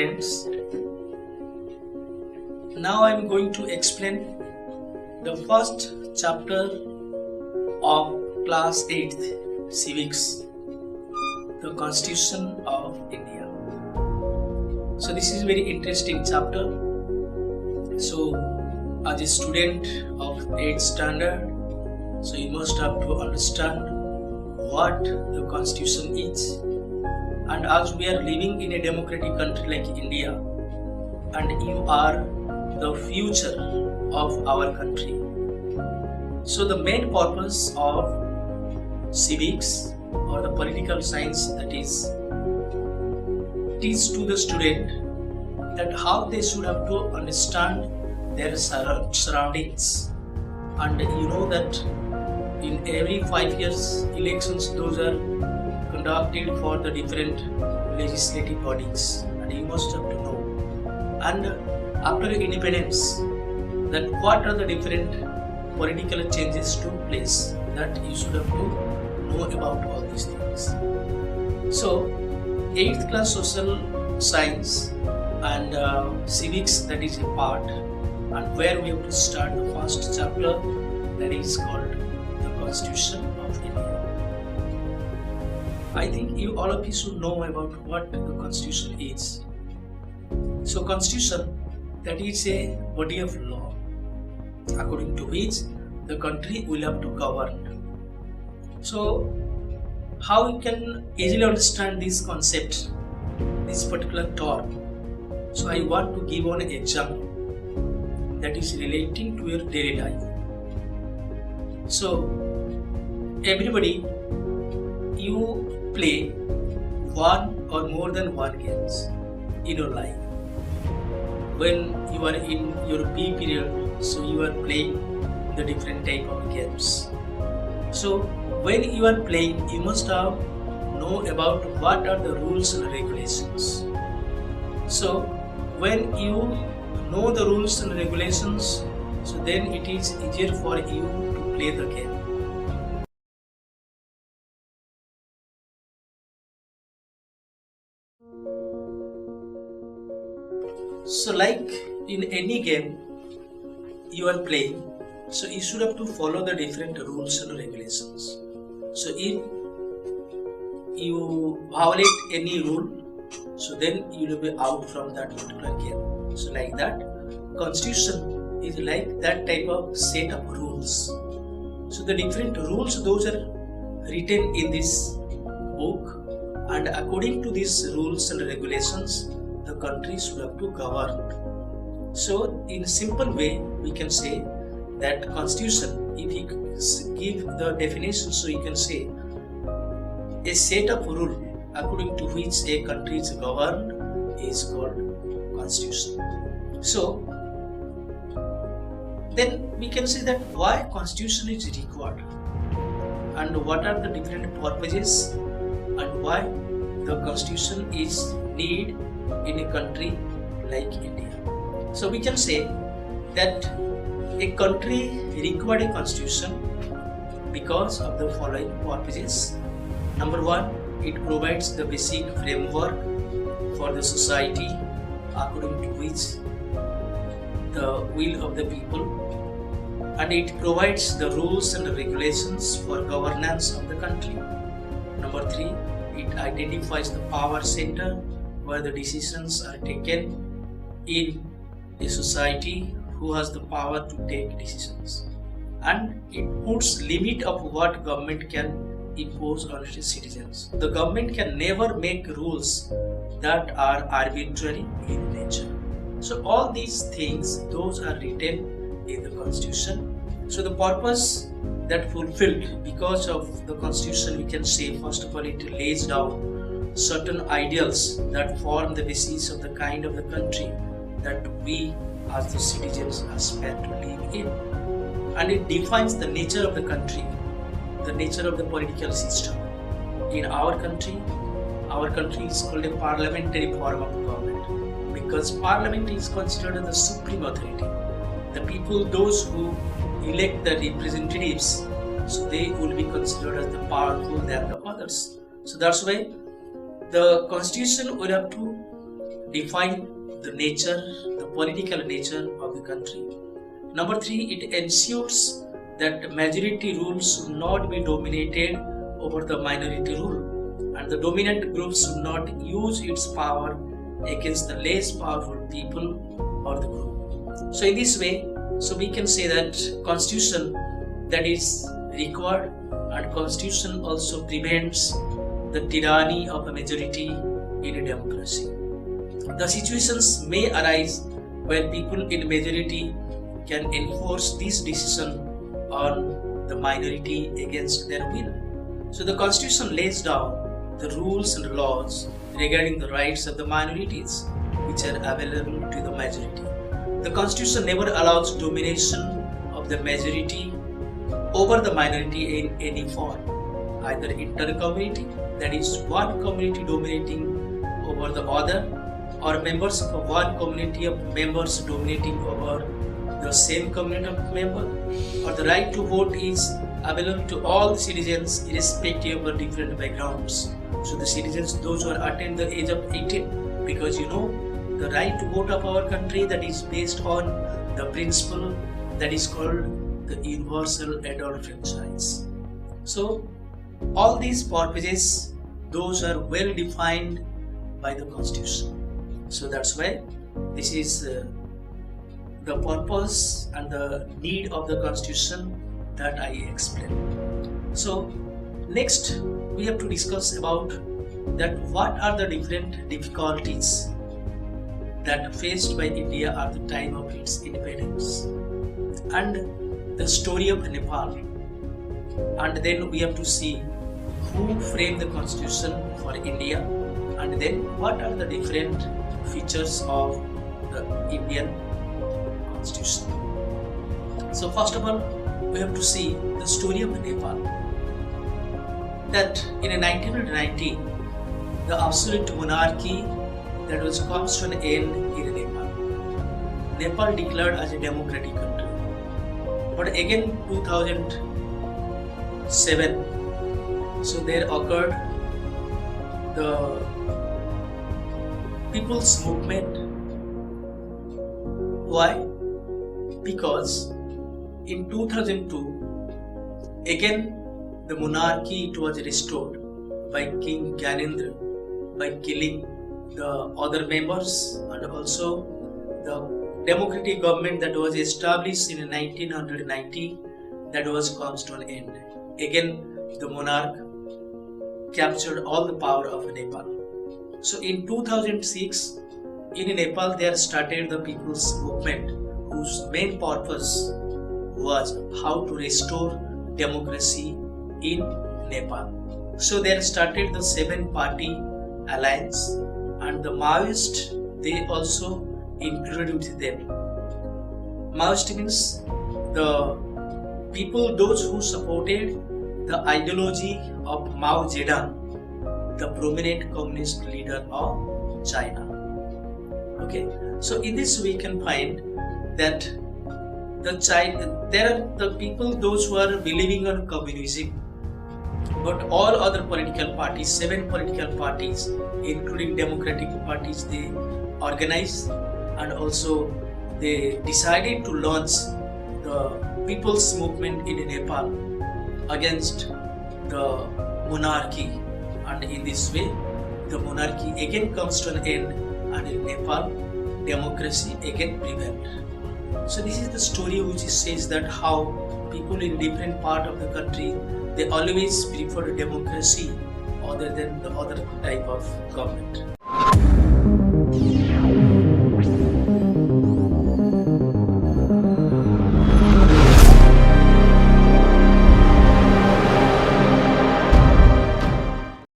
students, now I am going to explain the first chapter of Class 8th Civics, the Constitution of India. So this is a very interesting chapter. So as a student of 8th standard, so you must have to understand what the Constitution is. And as we are living in a democratic country like India, and you are the future of our country. So the main purpose of civics or the political science, that is, teach to the student that how they should have to understand their surroundings. And you know that in every 5 years elections, those are conducted for the different legislative bodies, and you must have to know. And after independence, that what are the different political changes took place, that you should have to know about all these things. So 8th class social science and civics, that is a part, and where we have to start the first chapter, that is called the Constitution of India. I think all of you should know about what the Constitution is. So Constitution, that is a body of law according to which the country will have to govern. So how you can easily understand this concept, this particular term? So I want to give one example that is relating to your daily life. So everybody, you play one or more than one games in your life. When you are in your B period, so you are playing the different type of games. So when you are playing, you must have know about what are the rules and regulations. So when you know the rules and regulations, so then it is easier for you to play the game. So like in any game you are playing, so you should have to follow the different rules and regulations. So if you violate any rule, so then you will be out from that particular game. So like that, Constitution is like that type of set of rules. So the different rules, those are written in this book, and according to these rules and regulations, the country should have to govern. So in a simple way, we can say that Constitution, if you give the definition, so you can say a set of rules according to which a country is governed is called Constitution. So then we can say that why Constitution is required, and what are the different purposes, and why the Constitution is needed in a country like India. So we can say that a country required a constitution because of the following purposes. Number one, it provides the basic framework for the society according to which the will of the people, and it provides the rules and regulations for governance of the country. Number three, it identifies the power center where the decisions are taken in a society who has the power to take decisions, and it puts limit of what government can impose on its citizens. The government can never make rules that are arbitrary in nature. So all these things, those are written in the Constitution. So the purpose that fulfilled because of the Constitution, we can say, first of all, it lays down certain ideals that form the basis of the kind of the country that we as the citizens aspire to live in, and it defines the nature of the country, the nature of the political system. In our country is called a parliamentary form of government, because parliament is considered the supreme authority. The people, those who elect the representatives, so they will be considered as the powerful than the others. So that's why the Constitution will have to define the nature, the political nature of the country. Number 3, it ensures that majority rule should not be dominated over the minority rule, and the dominant group should not use its power against the less powerful people or the group. So in this way, so we can say that constitution that is required, and constitution also prevents the tyranny of a majority in a democracy. The situations may arise where people in majority can enforce this decision on the minority against their will. So the constitution lays down the rules and laws regarding the rights of the minorities which are available to the majority. The constitution never allows domination of the majority over the minority in any form, either inter-community, that is one community dominating over the other, or members of one community of members dominating over the same community of members, or the right to vote is available to all citizens irrespective of different backgrounds. So the citizens, those who are attained the age of 18, because the right to vote of our country that is based on the principle that is called the universal adult franchise. So all these purposes, those are well defined by the constitution. So that's why this is the purpose and the need of the constitution that I explained. So next we have to discuss about that what are the different difficulties that faced by India at the time of its independence, and the story of Nepal, and then we have to see who framed the constitution for India, and then what are the different features of the Indian constitution. So first of all, we have to see the story of Nepal, that in 1990 the absolute monarchy that was comes to an end in Nepal. Nepal declared as a democratic country, but again 2007, so there occurred the people's movement. Why? Because in 2002 again the monarchy it was restored by King Gyanendra by killing the other members, and also the democratic government that was established in 1990 that was comes to an end. Again the monarch captured all the power of Nepal. So in 2006 in Nepal there started the people's movement whose main purpose was how to restore democracy in Nepal. So there started the 7-party alliance, and the Maoists, they also included with them. Maoist means the people, those who supported the ideology of Mao Zedong, the prominent communist leader of China. Okay, so in this we can find that there are the people, those who are believing on communism, but all other political parties, 7 political parties, including democratic parties, they organized, and also they decided to launch the people's movement in Nepal against the monarchy, and in this way the monarchy again comes to an end, and in Nepal democracy again prevailed. So this is the story which says that how people in different part of the country, they always prefer democracy other than the other type of government.